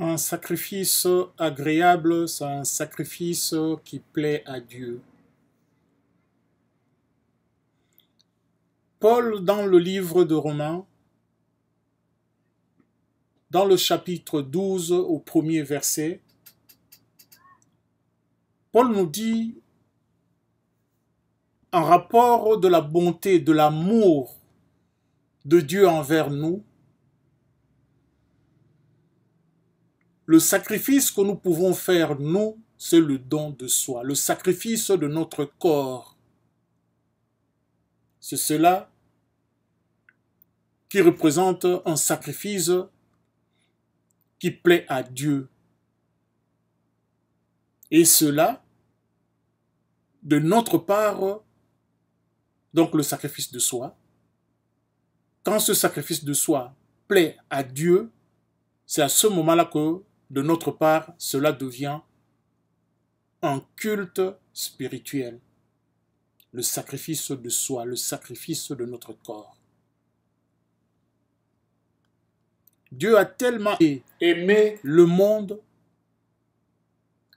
Un sacrifice agréable, c'est un sacrifice qui plaît à Dieu. Paul, dans le livre de Romains, dans le chapitre 12 au premier verset, Paul nous dit, en rapport de la bonté, de l'amour de Dieu envers nous, le sacrifice que nous pouvons faire, nous, c'est le don de soi, le sacrifice de notre corps. C'est cela qui représente un sacrifice qui plaît à Dieu. Et cela, de notre part, donc le sacrifice de soi, quand ce sacrifice de soi plaît à Dieu, c'est à ce moment-là que, de notre part, cela devient un culte spirituel. Le sacrifice de soi, le sacrifice de notre corps. Dieu a tellement aimé le monde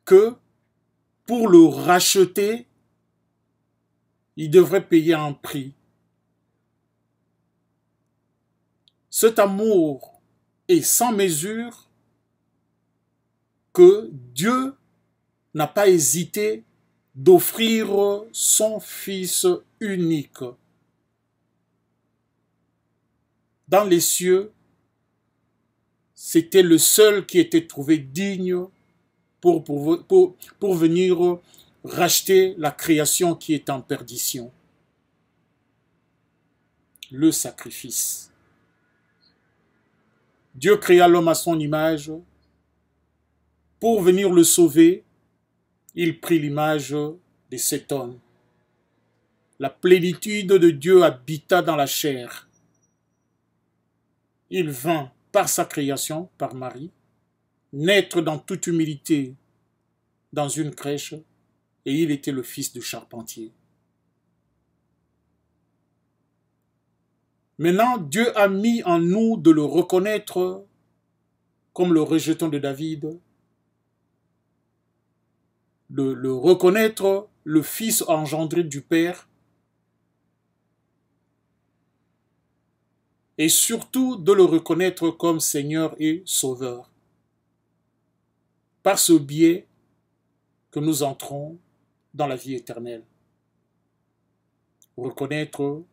que pour le racheter, il devrait payer un prix. Cet amour est sans mesure que Dieu n'a pas hésité d'offrir son Fils unique. Dans les cieux, c'était le seul qui était trouvé digne pour venir racheter la création qui est en perdition. Le sacrifice. Dieu créa l'homme à son image. Pour venir le sauver, il prit l'image de cet homme. La plénitude de Dieu habita dans la chair. Il vint par sa création, par Marie, naître dans toute humilité dans une crèche, et il était le fils de charpentier. Maintenant, Dieu a mis en nous de le reconnaître comme le rejeton de David, de le reconnaître le fils engendré du Père, et surtout de le reconnaître comme Seigneur et Sauveur. Par ce biais que nous entrons dans la vie éternelle. Reconnaître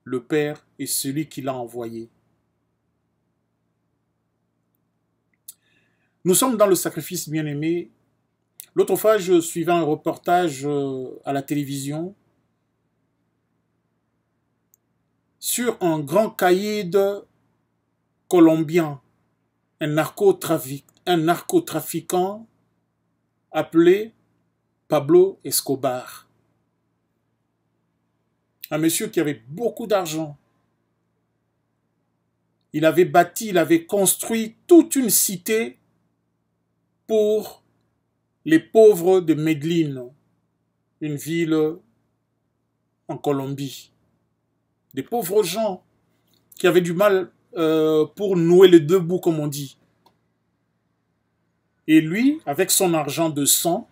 le Père et celui qui l'a envoyé. Nous sommes dans le sacrifice bien-aimé. L'autre fois, je suivais un reportage à la télévision sur un grand caïd colombien, un narcotrafiquant appelé Pablo Escobar. Un monsieur qui avait beaucoup d'argent. Il avait bâti, il avait construit toute une cité pour les pauvres de Medellín, une ville en Colombie. Des pauvres gens qui avaient du mal pour nouer les deux bouts, comme on dit. Et lui, avec son argent de sang,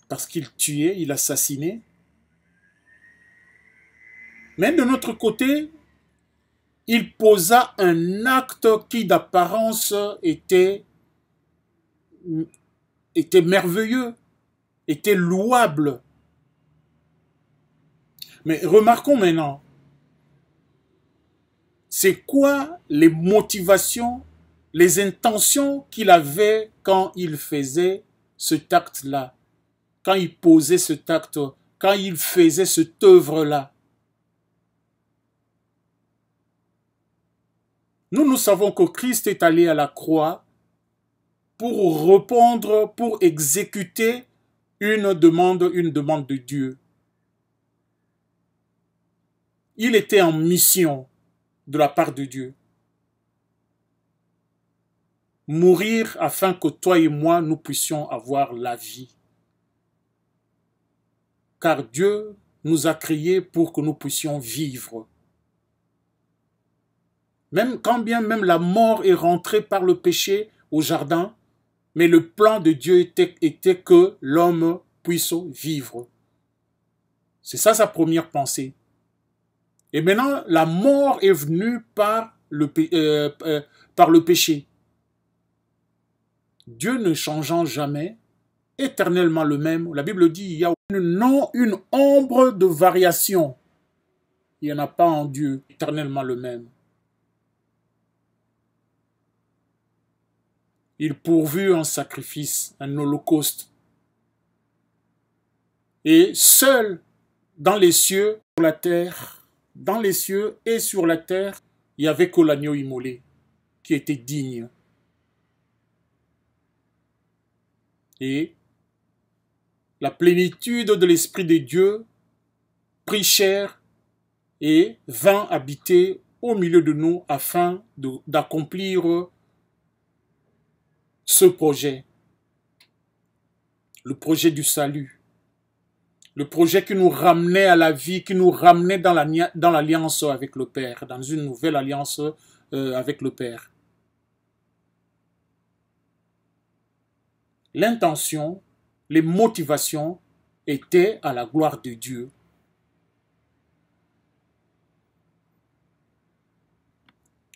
parce qu'il tuait, il assassinait. Mais de notre côté, il posa un acte qui d'apparence était merveilleux, était louable. Mais remarquons maintenant, c'est quoi les motivations, les intentions qu'il avait quand il faisait cet acte-là, quand il posait cet acte, quand il faisait cette œuvre-là. Nous savons que Christ est allé à la croix pour répondre, pour exécuter une demande de Dieu. Il était en mission de la part de Dieu. Mourir afin que toi et moi, nous puissions avoir la vie. Car Dieu nous a créés pour que nous puissions vivre. Même quand bien même la mort est rentrée par le péché au jardin, mais le plan de Dieu était que l'homme puisse vivre. C'est ça sa première pensée. Et maintenant, la mort est venue par le péché. Dieu ne changeant jamais, éternellement le même, la Bible dit il y a une ombre de variation. Il n'y en a pas en Dieu, éternellement le même. Il pourvut un sacrifice, un holocauste. Et seul dans les cieux, sur la terre, dans les cieux et sur la terre, il n'y avait que l'agneau immolé qui était digne. Et la plénitude de l'Esprit de Dieu prit chair et vint habiter au milieu de nous afin d'accomplir ce projet, le projet du salut, le projet qui nous ramenait à la vie, qui nous ramenait dans l'alliance avec le Père, dans une nouvelle alliance avec le Père. L'intention, les motivations étaient à la gloire de Dieu.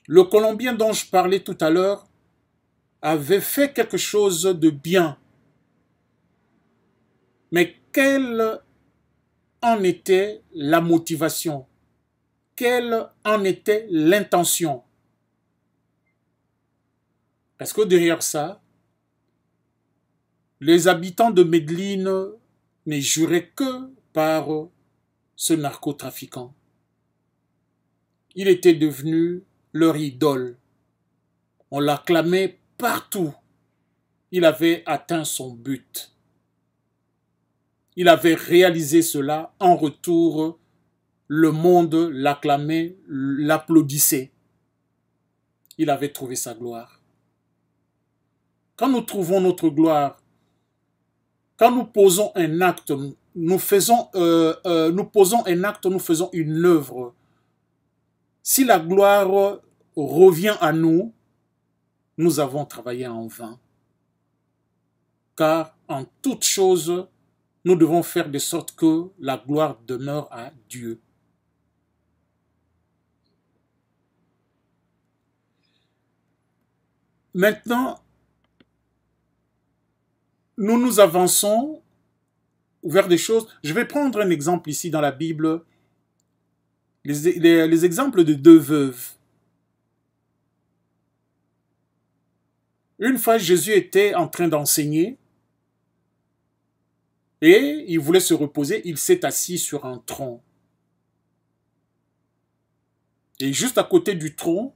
Le Colombien dont je parlais tout à l'heure avait fait quelque chose de bien. Mais quelle en était la motivation? Quelle en était l'intention? Parce que derrière ça, les habitants de Medellín ne juraient que par ce narcotrafiquant. Il était devenu leur idole. On l'acclamait partout. Il avait atteint son but. Il avait réalisé cela. En retour, le monde l'acclamait, l'applaudissait. Il avait trouvé sa gloire. Quand nous trouvons notre gloire, quand nous posons un acte, nous posons une œuvre. Si la gloire revient à nous, nous avons travaillé en vain. Car en toute chose, nous devons faire de sorte que la gloire demeure à Dieu. Maintenant, nous nous avançons vers des choses. Je vais prendre un exemple ici dans la Bible. Les exemples de deux veuves. Une fois, Jésus était en train d'enseigner et il voulait se reposer. Il s'est assis sur un tronc. Et juste à côté du tronc,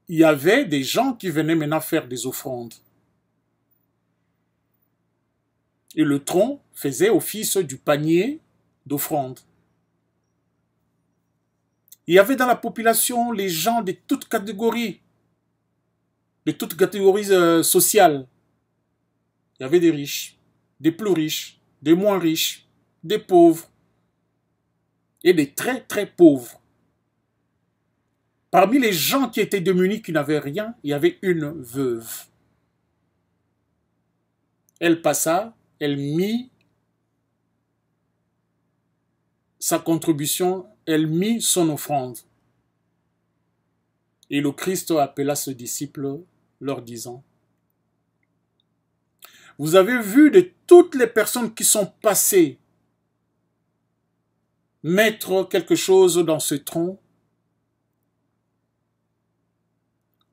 il y avait des gens qui venaient maintenant faire des offrandes. Et le tronc faisait office du panier d'offrandes. Il y avait dans la population les gens de toutes catégories sociales. Il y avait des riches, des plus riches, des moins riches, des pauvres et des très très pauvres. Parmi les gens qui étaient démunis, qui n'avaient rien, il y avait une veuve. Elle passa, elle mit sa contribution, elle mit son offrande. Et le Christ appela ce disciple, leur disant, « Vous avez vu de toutes les personnes qui sont passées mettre quelque chose dans ce tronc,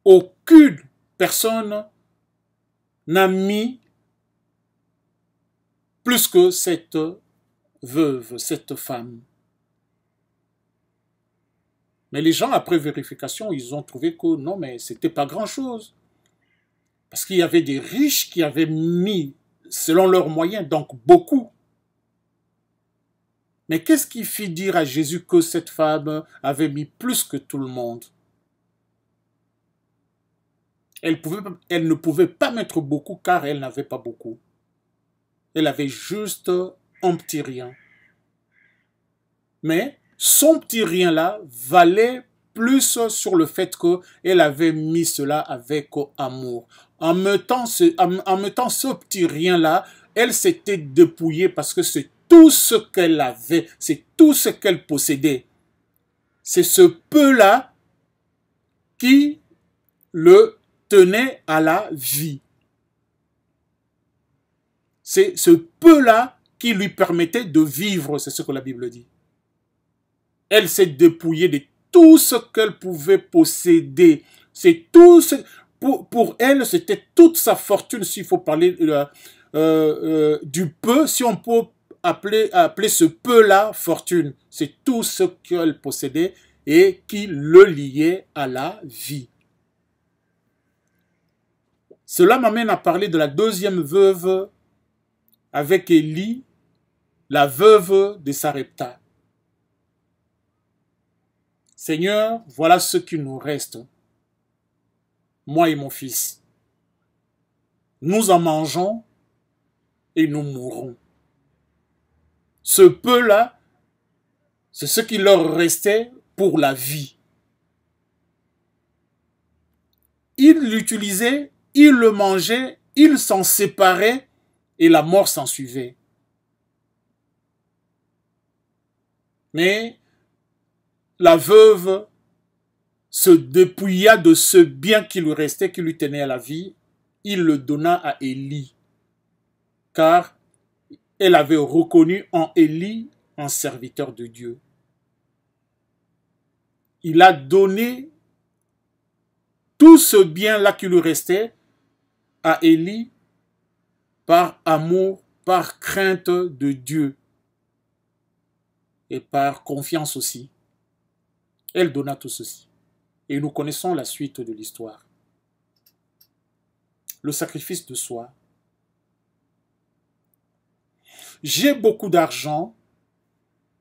aucune personne n'a mis plus que cette veuve, cette femme. » Mais les gens, après vérification, ils ont trouvé que non, mais c'était pas grand-chose. Parce qu'il y avait des riches qui avaient mis, selon leurs moyens, donc beaucoup. Mais qu'est-ce qui fit dire à Jésus que cette femme avait mis plus que tout le monde? Elle ne pouvait pas mettre beaucoup car elle n'avait pas beaucoup. Elle avait juste un petit rien. Mais son petit rien-là valait plus sur le fait qu'elle avait mis cela avec amour. En mettant ce petit rien-là, elle s'était dépouillée parce que c'est tout ce qu'elle avait, c'est tout ce qu'elle possédait. C'est ce peu-là qui le tenait à la vie. C'est ce peu-là qui lui permettait de vivre, c'est ce que la Bible dit. Elle s'est dépouillée de tout ce qu'elle pouvait posséder. C'est tout ce, pour elle, c'était toute sa fortune, s'il faut parler du peu, si on peut appeler ce peu-là fortune. C'est tout ce qu'elle possédait et qui le liait à la vie. Cela m'amène à parler de la deuxième veuve avec Élie, la veuve de Sarepta. Seigneur, voilà ce qui nous reste, moi et mon fils. Nous en mangeons et nous mourrons. Ce peu-là, c'est ce qui leur restait pour la vie. Ils l'utilisaient, ils le mangeaient, ils s'en séparaient et la mort s'en suivait. Mais la veuve se dépouilla de ce bien qui lui restait, qui lui tenait à la vie. Il le donna à Élie, car elle avait reconnu en Élie un serviteur de Dieu. Il a donné tout ce bien-là qui lui restait à Élie par amour, par crainte de Dieu et par confiance aussi. Elle donna tout ceci. Et nous connaissons la suite de l'histoire. Le sacrifice de soi. J'ai beaucoup d'argent.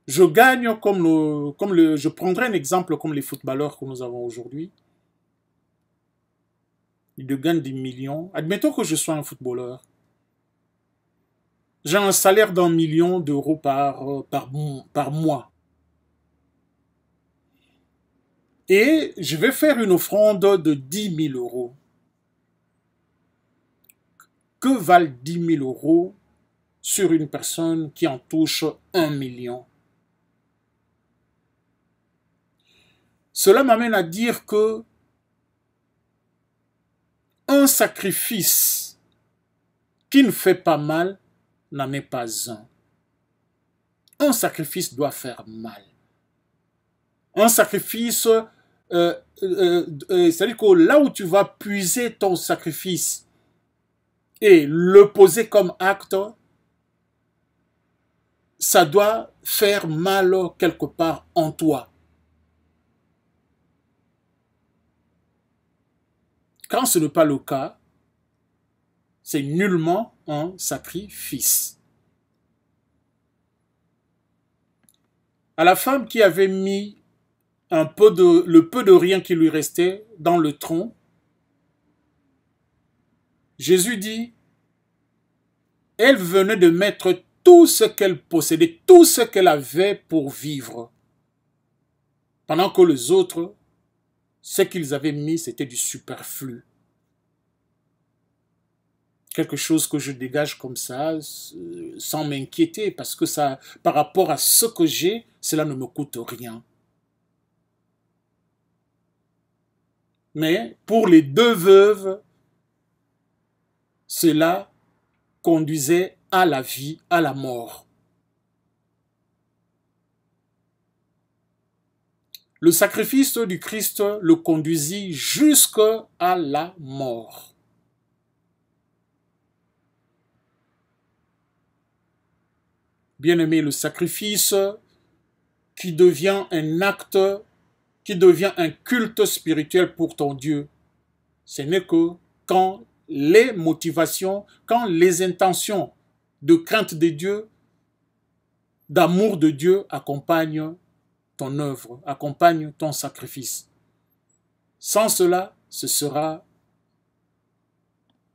Je gagne je prendrai un exemple comme les footballeurs que nous avons aujourd'hui. Ils gagnent des millions. Admettons que je sois un footballeur. J'ai un salaire d'1 million d'euros par mois. Et je vais faire une offrande de 10 000 euros. Que valent 10 000 euros sur une personne qui en touche 1 million? Cela m'amène à dire que un sacrifice qui ne fait pas mal n'en est pas un. Un sacrifice doit faire mal. Un sacrifice, c'est-à-dire que là où tu vas puiser ton sacrifice et le poser comme acte, ça doit faire mal quelque part en toi. Quand ce n'est pas le cas, c'est nullement un sacrifice. À la femme qui avait mis le peu de rien qui lui restait dans le tronc, Jésus dit, elle venait de mettre tout ce qu'elle possédait, tout ce qu'elle avait pour vivre. Pendant que les autres, ce qu'ils avaient mis, c'était du superflu. Quelque chose que je dégage comme ça, sans m'inquiéter, parce que ça, par rapport à ce que j'ai, cela ne me coûte rien. Mais pour les deux veuves, cela conduisait à la vie, à la mort. Le sacrifice du Christ le conduisit jusqu'à la mort. Bien-aimé, le sacrifice qui devient un acte, qui devient un culte spirituel pour ton Dieu, ce n'est que quand les motivations, quand les intentions de crainte de Dieu, d'amour de Dieu accompagnent ton œuvre, accompagnent ton sacrifice. Sans cela, ce sera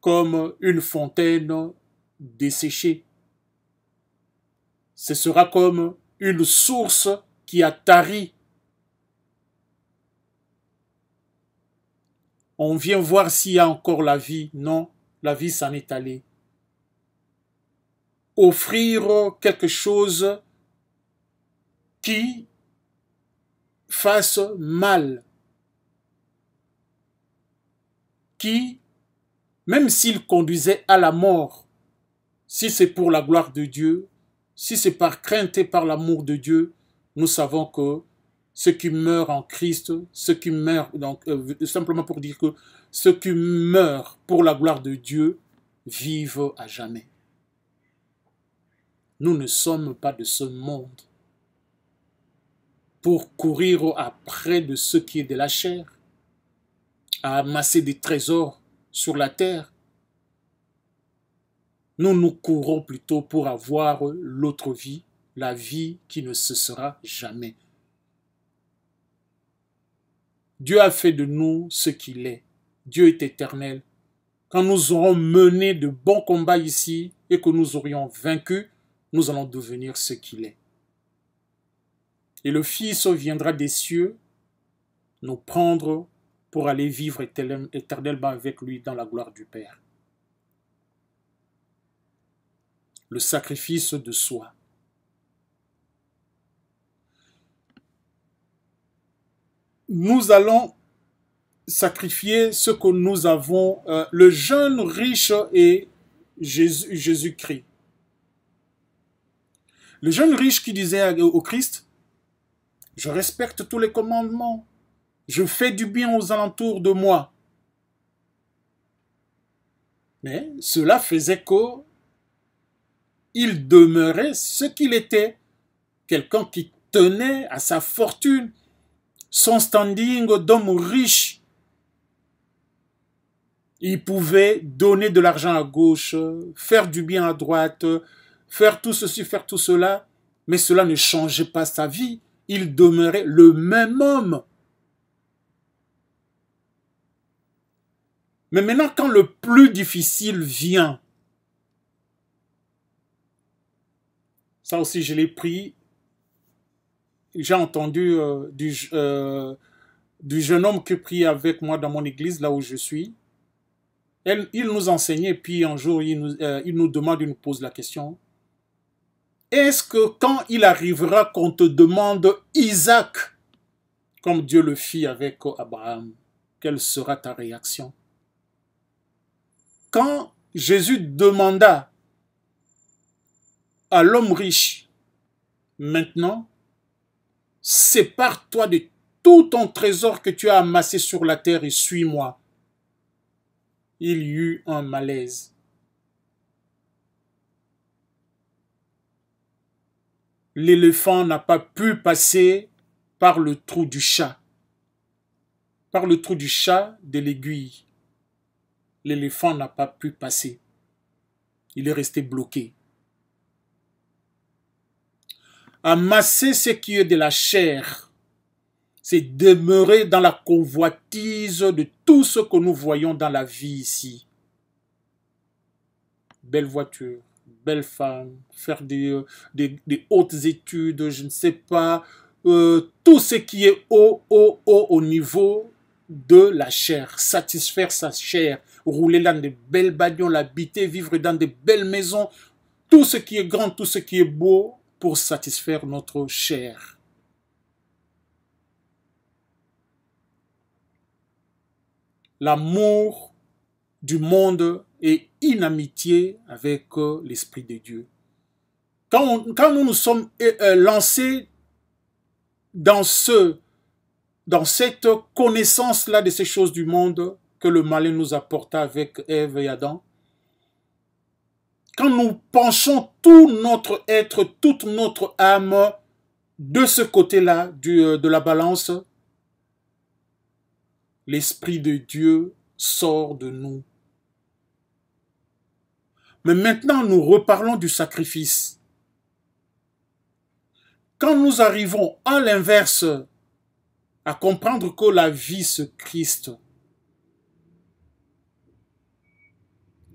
comme une fontaine desséchée. Ce sera comme une source qui a tari. On vient voir s'il y a encore la vie. Non, la vie s'en est allée. Offrir quelque chose qui fasse mal, qui, même s'il conduisait à la mort, si c'est pour la gloire de Dieu, si c'est par crainte et par l'amour de Dieu, nous savons que ceux qui meurent en Christ, ceux qui meurent, donc, simplement pour dire que ceux qui meurent pour la gloire de Dieu vivent à jamais. Nous ne sommes pas de ce monde pour courir après de ce qui est de la chair, à amasser des trésors sur la terre. Nous courons plutôt pour avoir l'autre vie, la vie qui ne cessera jamais. Dieu a fait de nous ce qu'il est. Dieu est éternel. Quand nous aurons mené de bons combats ici et que nous aurions vaincu, nous allons devenir ce qu'il est. Et le Fils viendra des cieux nous prendre pour aller vivre éternellement avec lui dans la gloire du Père. Le sacrifice de soi. Nous allons sacrifier ce que nous avons, le jeune riche et Jésus-Christ. Le jeune riche qui disait au Christ, « Je respecte tous les commandements, je fais du bien aux alentours de moi. » Mais cela faisait qu'il demeurait ce qu'il était, quelqu'un qui tenait à sa fortune, son standing d'homme riche. Il pouvait donner de l'argent à gauche, faire du bien à droite, faire tout ceci, faire tout cela, mais cela ne changeait pas sa vie. Il demeurait le même homme. Mais maintenant, quand le plus difficile vient, ça aussi je l'ai pris, j'ai entendu du jeune homme qui prie avec moi dans mon église, là où je suis. Il nous enseignait, puis un jour, il nous demande, il nous pose la question. Est-ce que quand il arrivera qu'on te demande Isaac, comme Dieu le fit avec Abraham, quelle sera ta réaction? Quand Jésus demanda à l'homme riche, maintenant, sépare-toi de tout ton trésor que tu as amassé sur la terre et suis-moi. Il y eut un malaise. L'éléphant n'a pas pu passer par le trou du chat. Par le trou du chat de l'aiguille. L'éléphant n'a pas pu passer. Il est resté bloqué. Amasser ce qui est de la chair, c'est demeurer dans la convoitise de tout ce que nous voyons dans la vie ici. Belle voiture, belle femme, faire des hautes études, je ne sais pas, tout ce qui est au niveau de la chair, satisfaire sa chair, rouler dans de belles bagnoles, habiter, vivre dans de belles maisons, tout ce qui est grand, tout ce qui est beau pour satisfaire notre chair. L'amour du monde est inamitié avec l'Esprit de Dieu. Quand nous nous sommes lancés dans cette connaissance-là de ces choses du monde que le malin nous apporta avec Ève et Adam, quand nous penchons tout notre être, toute notre âme de ce côté-là de la balance, l'Esprit de Dieu sort de nous. Mais maintenant, nous reparlons du sacrifice. Quand nous arrivons à l'inverse, à comprendre que la vie c'est Christ,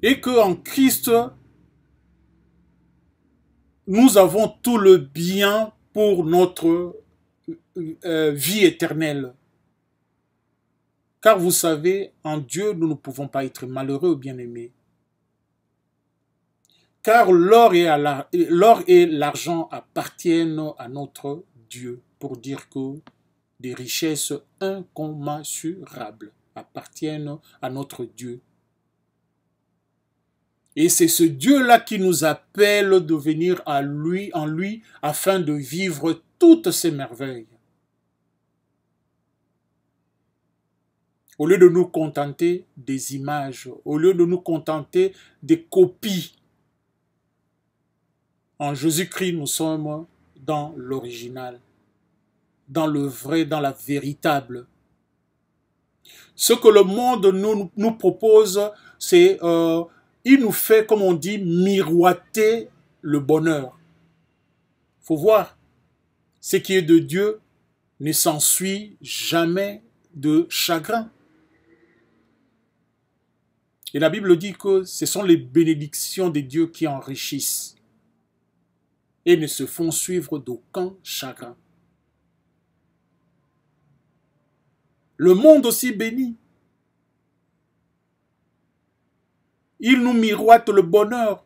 et qu'en Christ, nous avons tout le bien pour notre vie éternelle. Car vous savez, en Dieu, nous ne pouvons pas être malheureux ou bien-aimés. Car l'or et l'argent appartiennent à notre Dieu, pour dire que des richesses incommensurables appartiennent à notre Dieu. Et c'est ce Dieu-là qui nous appelle de venir en lui, afin de vivre toutes ces merveilles. Au lieu de nous contenter des images, au lieu de nous contenter des copies, en Jésus-Christ, nous sommes dans l'original, dans le vrai, dans la véritable. Ce que le monde nous propose, c'est, il nous fait, comme on dit, miroiter le bonheur. Il faut voir, ce qui est de Dieu ne s'ensuit jamais de chagrin. Et la Bible dit que ce sont les bénédictions de Dieu qui enrichissent et ne se font suivre d'aucun chagrin. Le monde aussi béni. Il nous miroite le bonheur.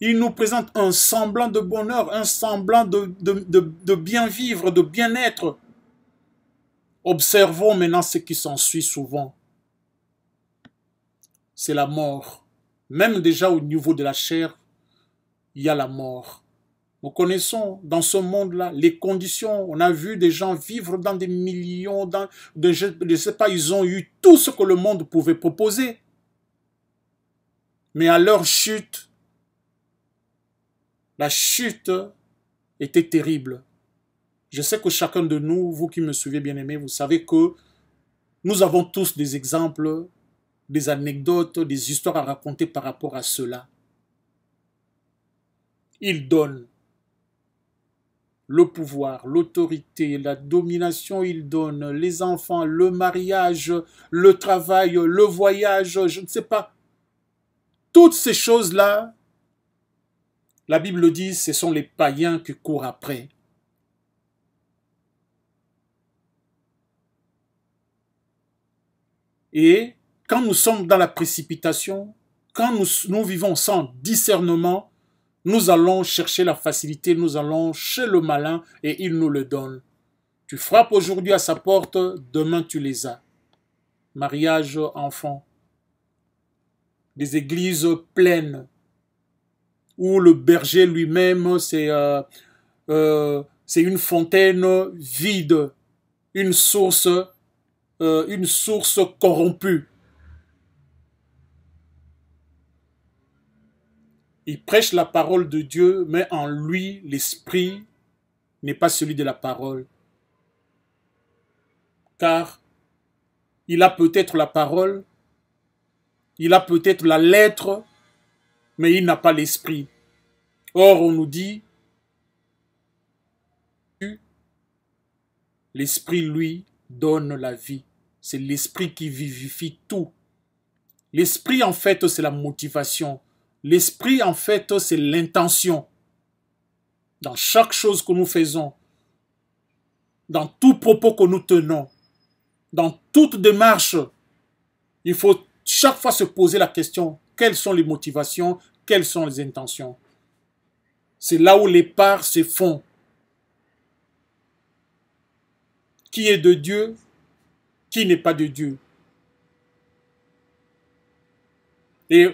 Il nous présente un semblant de bonheur, un semblant de bien vivre, de bien-être. Observons maintenant ce qui s'ensuit souvent. C'est la mort. Même déjà au niveau de la chair, il y a la mort. Nous connaissons dans ce monde-là les conditions. On a vu des gens vivre dans des millions, je ne sais pas, ils ont eu tout ce que le monde pouvait proposer. Mais à leur chute, la chute était terrible. Je sais que chacun de nous, vous qui me suivez bien aimés, vous savez que nous avons tous des exemples, des anecdotes, des histoires à raconter par rapport à cela. Il donne le pouvoir, l'autorité, la domination, il donne les enfants, le mariage, le travail, le voyage, je ne sais pas. Toutes ces choses-là, la Bible dit, ce sont les païens qui courent après. Et quand nous sommes dans la précipitation, quand nous vivons sans discernement, nous allons chercher la facilité, nous allons chez le malin et il nous le donne. Tu frappes aujourd'hui à sa porte, demain tu les as. Mariage, enfant. Des églises pleines où le berger lui-même, c'est une fontaine vide, une source corrompue. Il prêche la parole de Dieu, mais en lui, l'esprit n'est pas celui de la parole. Car il a peut-être la parole, il a peut-être la lettre, mais il n'a pas l'esprit. Or, on nous dit, l'esprit, lui, donne la vie. C'est l'esprit qui vivifie tout. L'esprit, en fait, c'est la motivation. L'esprit, en fait, c'est l'intention. Dans chaque chose que nous faisons, dans tout propos que nous tenons, dans toute démarche, il faut chaque fois se poser la question, quelles sont les motivations, quelles sont les intentions? C'est là où les parts se font. Qui est de Dieu? Qui n'est pas de Dieu? Et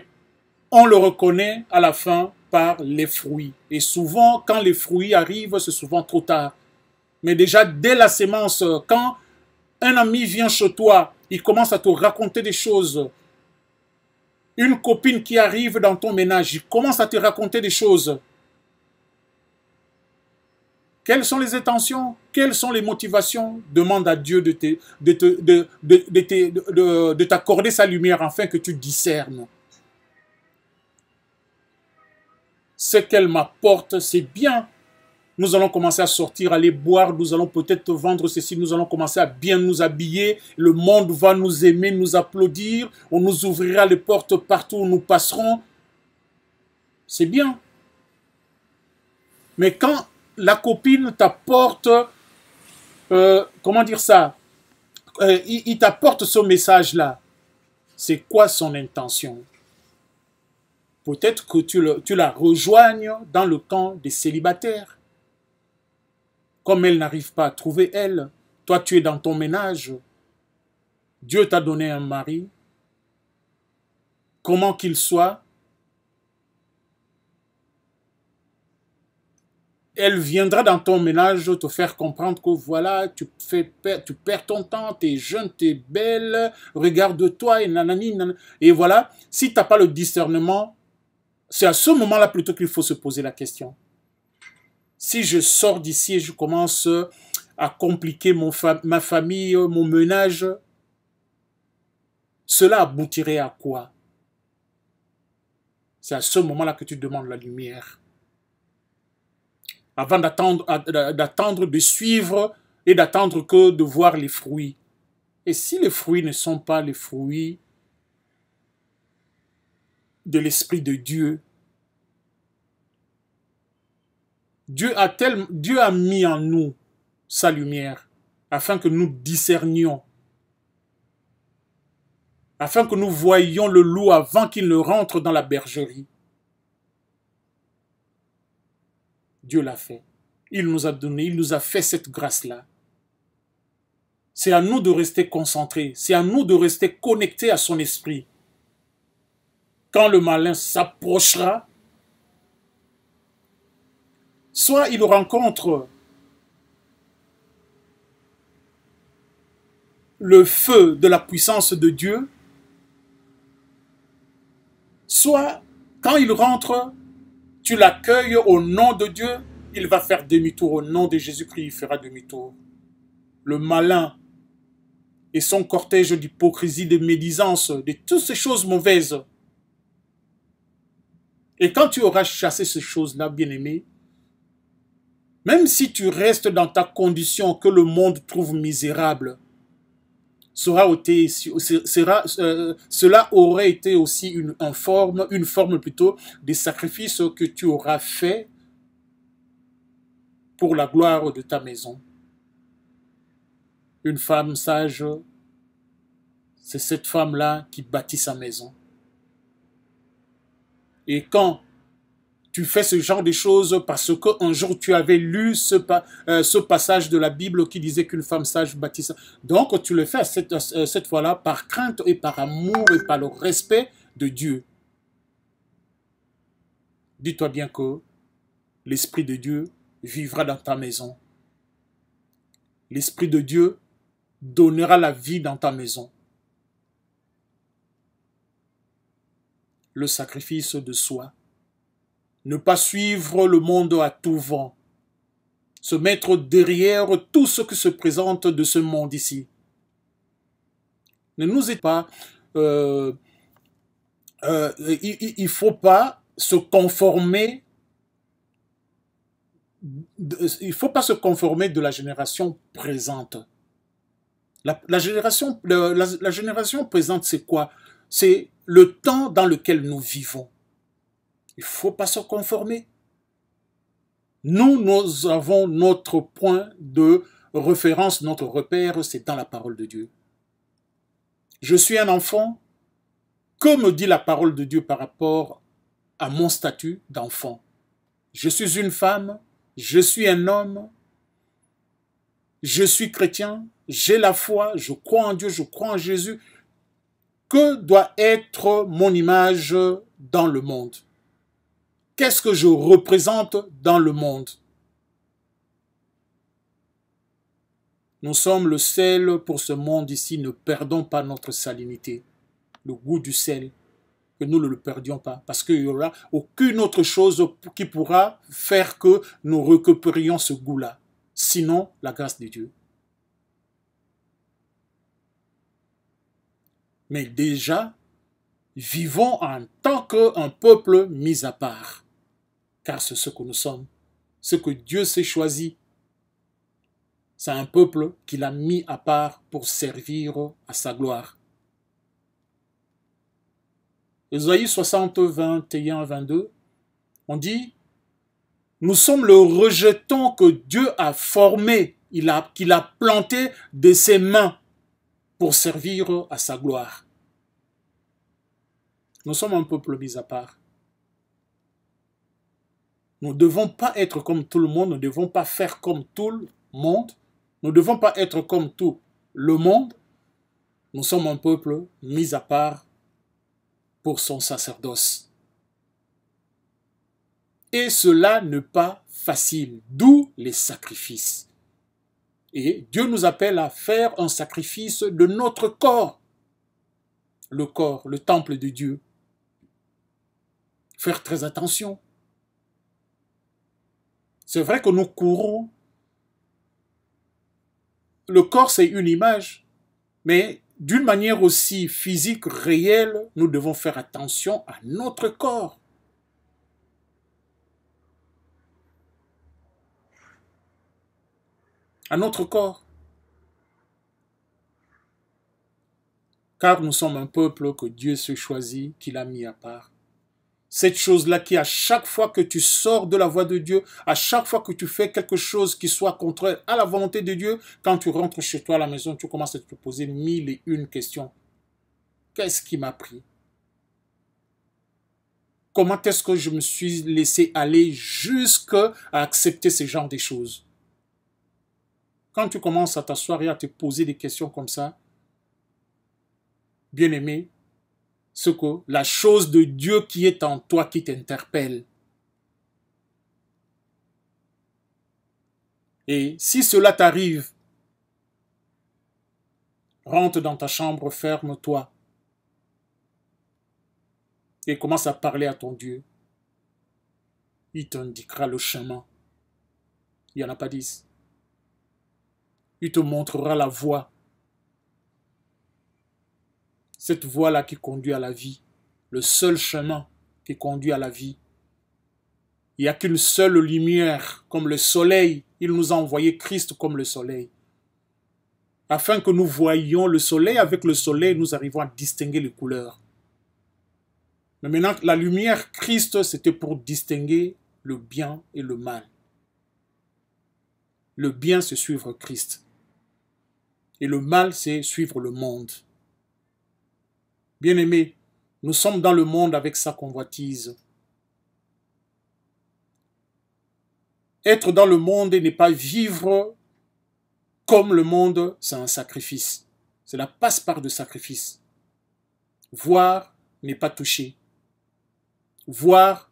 on le reconnaît à la fin par les fruits. Et souvent, quand les fruits arrivent, c'est souvent trop tard. Mais déjà, dès la sémence, quand un ami vient chez toi, il commence à te raconter des choses. Une copine qui arrive dans ton ménage, il commence à te raconter des choses. Quelles sont les intentions? Quelles sont les motivations? Demande à Dieu de t'accorder sa lumière afin que tu discernes. Ce qu'elle m'apporte, c'est bien. Nous allons commencer à sortir, aller boire, nous allons peut-être vendre ceci, nous allons commencer à bien nous habiller, le monde va nous aimer, nous applaudir, on nous ouvrira les portes partout où nous passerons. C'est bien. Mais quand la copine t'apporte comment dire ça, il t'apporte ce message-là. C'est quoi son intention? Peut-être que tu la rejoignes dans le camp des célibataires. Comme elle n'arrive pas à trouver elle, toi tu es dans ton ménage. Dieu t'a donné un mari. Comment qu'il soit, elle viendra dans ton ménage te faire comprendre que voilà, tu perds ton temps, tu es jeune, tu es belle, regarde-toi, et nanani, nanani. Et voilà, si tu n'as pas le discernement, c'est à ce moment-là plutôt qu'il faut se poser la question. Si je sors d'ici et je commence à compliquer ma famille, mon ménage, cela aboutirait à quoi? C'est à ce moment-là que tu demandes la lumière. Avant d'attendre de suivre et d'attendre que de voir les fruits. Et si les fruits ne sont pas les fruits de l'Esprit de Dieu, Dieu a mis en nous sa lumière afin que nous discernions, afin que nous voyions le loup avant qu'il ne rentre dans la bergerie. Dieu l'a fait. Il nous a donné, il nous a fait cette grâce-là. C'est à nous de rester concentrés, c'est à nous de rester connectés à son esprit. Quand le malin s'approchera, soit il rencontre le feu de la puissance de Dieu, soit quand il rentre, tu l'accueilles au nom de Dieu, il va faire demi-tour. Au nom de Jésus-Christ, il fera demi-tour. Le malin et son cortège d'hypocrisie, de médisance, de toutes ces choses mauvaises. Et quand tu auras chassé ces choses-là, bien-aimé, même si tu restes dans ta condition que le monde trouve misérable, cela aurait été aussi une forme plutôt des sacrifices que tu auras fait pour la gloire de ta maison. Une femme sage, c'est cette femme-là qui bâtit sa maison. Et quand tu fais ce genre de choses parce qu'un jour tu avais lu ce passage de la Bible qui disait qu'une femme sage bâtit sa... Donc tu le fais cette fois-là par crainte et par amour et par le respect de Dieu. Dis-toi bien que l'Esprit de Dieu vivra dans ta maison. L'Esprit de Dieu donnera la vie dans ta maison. Le sacrifice de soi. Ne pas suivre le monde à tout vent. Se mettre derrière tout ce qui se présente de ce monde ici. Ne nous aide pas. Il ne faut pas se conformer. Il ne faut pas se conformer de la génération présente. La génération présente, c'est quoi? C'est le temps dans lequel nous vivons. Il ne faut pas se conformer. Nous avons notre point de référence, notre repère, c'est dans la parole de Dieu. Je suis un enfant. Que me dit la parole de Dieu par rapport à mon statut d'enfant? Je suis une femme, je suis un homme, je suis chrétien, j'ai la foi, je crois en Dieu, je crois en Jésus. Que doit être mon image dans le monde? Qu'est-ce que je représente dans le monde? Nous sommes le sel pour ce monde ici. Ne perdons pas notre salinité, le goût du sel, que nous ne le perdions pas, parce qu'il n'y aura aucune autre chose qui pourra faire que nous récupérions ce goût-là, sinon la grâce de Dieu. Mais déjà, vivons en tant qu'un peuple mis à part. Car c'est ce que nous sommes. Ce que Dieu s'est choisi. C'est un peuple qu'il a mis à part pour servir à sa gloire. Ésaïe 60, 21, 22, on dit « Nous sommes le rejeton que Dieu a formé qu'il a planté de ses mains pour servir à sa gloire. Nous sommes un peuple mis à part. Nous ne devons pas être comme tout le monde, nous ne devons pas faire comme tout le monde, nous ne devons pas être comme tout le monde. Nous sommes un peuple mis à part pour son sacerdoce. Et cela n'est pas facile, d'où les sacrifices. Et Dieu nous appelle à faire un sacrifice de notre corps. Le corps, le temple de Dieu. Faire très attention. C'est vrai que nous courons. Le corps, c'est une image. Mais d'une manière aussi physique, réelle, nous devons faire attention à notre corps. À notre corps. Car nous sommes un peuple que Dieu se choisit, qu'il a mis à part. Cette chose-là qui, à chaque fois que tu sors de la voie de Dieu, à chaque fois que tu fais quelque chose qui soit contraire à la volonté de Dieu, quand tu rentres chez toi à la maison, tu commences à te poser 1001 questions. Qu'est-ce qui m'a pris? Comment est-ce que je me suis laissé aller jusqu'à accepter ce genre de choses? Quand tu commences à t'asseoir et à te poser des questions comme ça, bien-aimé, c'est que la chose de Dieu qui est en toi qui t'interpelle. Et si cela t'arrive, rentre dans ta chambre, ferme-toi et commence à parler à ton Dieu. Il t'indiquera le chemin. Il n'y en a pas 10. Il te montrera la voie. Cette voie-là qui conduit à la vie. Le seul chemin qui conduit à la vie. Il n'y a qu'une seule lumière, comme le soleil. Il nous a envoyé Christ comme le soleil. Afin que nous voyions le soleil, avec le soleil, nous arrivons à distinguer les couleurs. Mais maintenant, la lumière Christ, c'était pour distinguer le bien et le mal. Le bien, c'est suivre Christ. Et le mal, c'est suivre le monde. Bien-aimés, nous sommes dans le monde avec sa convoitise. Être dans le monde et ne pas vivre comme le monde, c'est un sacrifice. Cela passe par de sacrifices. Voir n'est pas toucher. Voir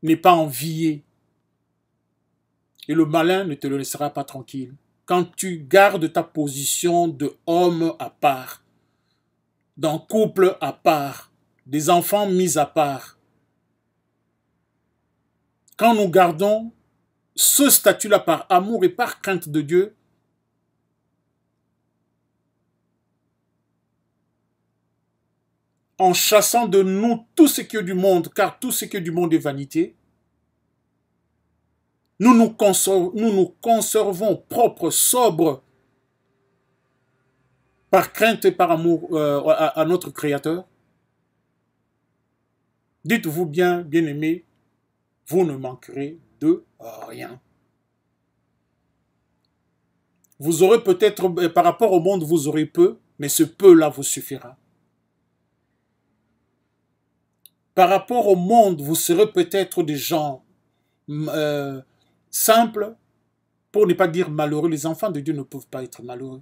n'est pas envier. Et le malin ne te le laissera pas tranquille. Quand tu gardes ta position de homme à part, d'un couple à part, des enfants mis à part, quand nous gardons ce statut-là par amour et par crainte de Dieu, en chassant de nous tout ce qui est du monde, car tout ce qui est du monde est vanité, nous nous conservons propres, sobres, par crainte et par amour à notre Créateur. Dites-vous bien, bien-aimés, vous ne manquerez de rien. Vous aurez peut-être, par rapport au monde, vous aurez peu, mais ce peu-là vous suffira. Par rapport au monde, vous serez peut-être des gens simples, pour ne pas dire malheureux. Les enfants de Dieu ne peuvent pas être malheureux.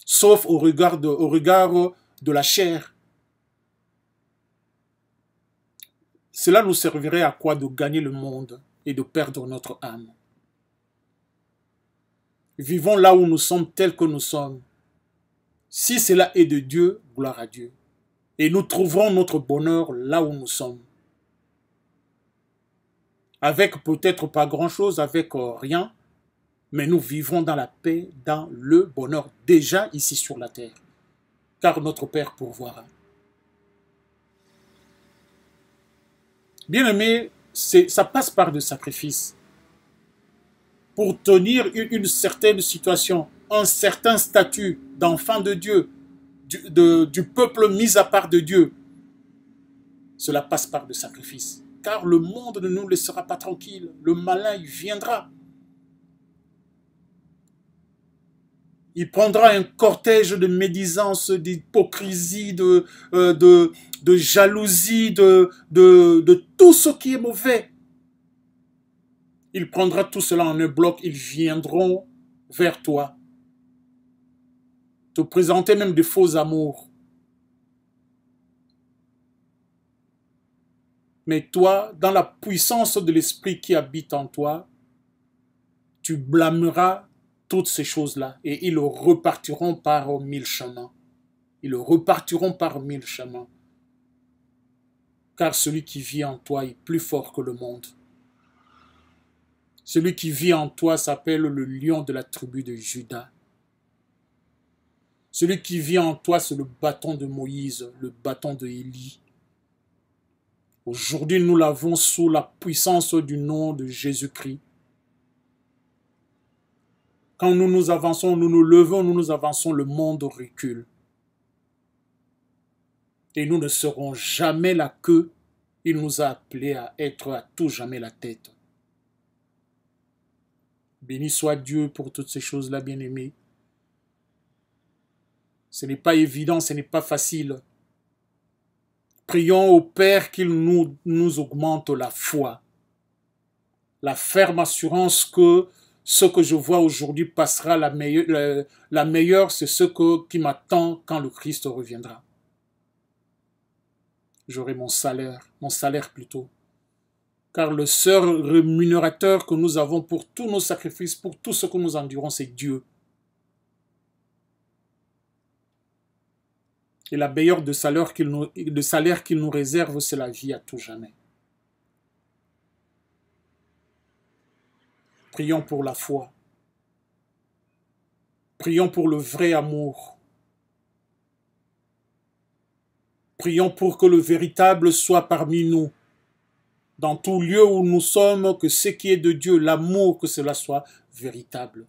Sauf au regard de la chair. Cela nous servirait à quoi? De gagner le monde et de perdre notre âme. Vivons là où nous sommes tels que nous sommes. Si cela est de Dieu, gloire à Dieu. Et nous trouverons notre bonheur là où nous sommes. Avec peut-être pas grand-chose, avec rien, mais nous vivrons dans la paix, dans le bonheur, déjà ici sur la terre. Car notre Père pourvoira. Bien-aimé, ça passe par des sacrifices. Pour tenir une certaine situation, un certain statut d'enfant de Dieu, du peuple mis à part de Dieu, cela passe par des sacrifices. Car le monde ne nous laissera pas tranquilles. Le malin, il viendra. Il prendra un cortège de médisance, d'hypocrisie, de jalousie, de tout ce qui est mauvais. Il prendra tout cela en un bloc. Ils viendront vers toi. Te présenter même de faux amours. Mais toi, dans la puissance de l'esprit qui habite en toi, tu blâmeras toutes ces choses-là et ils repartiront par 1000 chemins. Ils repartiront par 1000 chemins. Car celui qui vit en toi est plus fort que le monde. Celui qui vit en toi s'appelle le lion de la tribu de Juda. Celui qui vit en toi, c'est le bâton de Moïse, le bâton de Élie. Aujourd'hui, nous l'avons sous la puissance du nom de Jésus-Christ. Quand nous nous avançons, nous nous levons, nous nous avançons, le monde recule. Et nous ne serons jamais la queue. Il nous a appelés à être à tout jamais la tête. Béni soit Dieu pour toutes ces choses-là, bien-aimés. Ce n'est pas évident, ce n'est pas facile. Prions au Père qu'il nous augmente la foi. La ferme assurance que ce que je vois aujourd'hui passera la meilleure, c'est ce qui m'attend quand le Christ reviendra. J'aurai mon salaire plutôt. Car le seul rémunérateur que nous avons pour tous nos sacrifices, pour tout ce que nous endurons, c'est Dieu. Et la meilleure de salaire qu'il nous réserve, c'est la vie à tout jamais. Prions pour la foi. Prions pour le vrai amour. Prions pour que le véritable soit parmi nous. Dans tout lieu où nous sommes, que ce qui est de Dieu, l'amour, que cela soit véritable.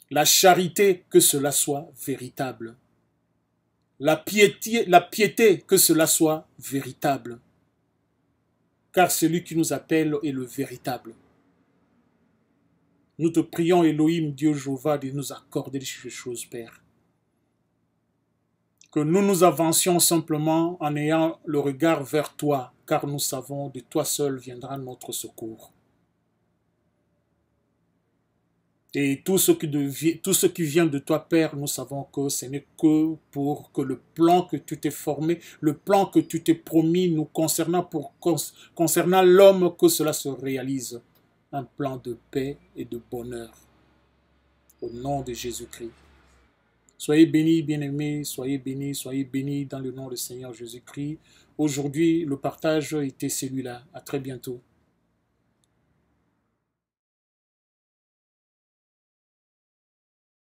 La charité, que cela soit véritable. La piété, que cela soit véritable. Car celui qui nous appelle est le véritable. Nous te prions, Elohim, Dieu Jéhovah, de nous accorder ces choses, Père. Que nous nous avancions simplement en ayant le regard vers toi, car nous savons de toi seul viendra notre secours. Et tout ce qui vient de toi, Père, nous savons que ce n'est que pour que le plan que tu t'es formé, le plan que tu t'es promis nous concernant l'homme, que cela se réalise. Un plan de paix et de bonheur. Au nom de Jésus-Christ. Soyez bénis, bien-aimés, soyez bénis dans le nom du Seigneur Jésus-Christ. Aujourd'hui, le partage était celui-là. À très bientôt.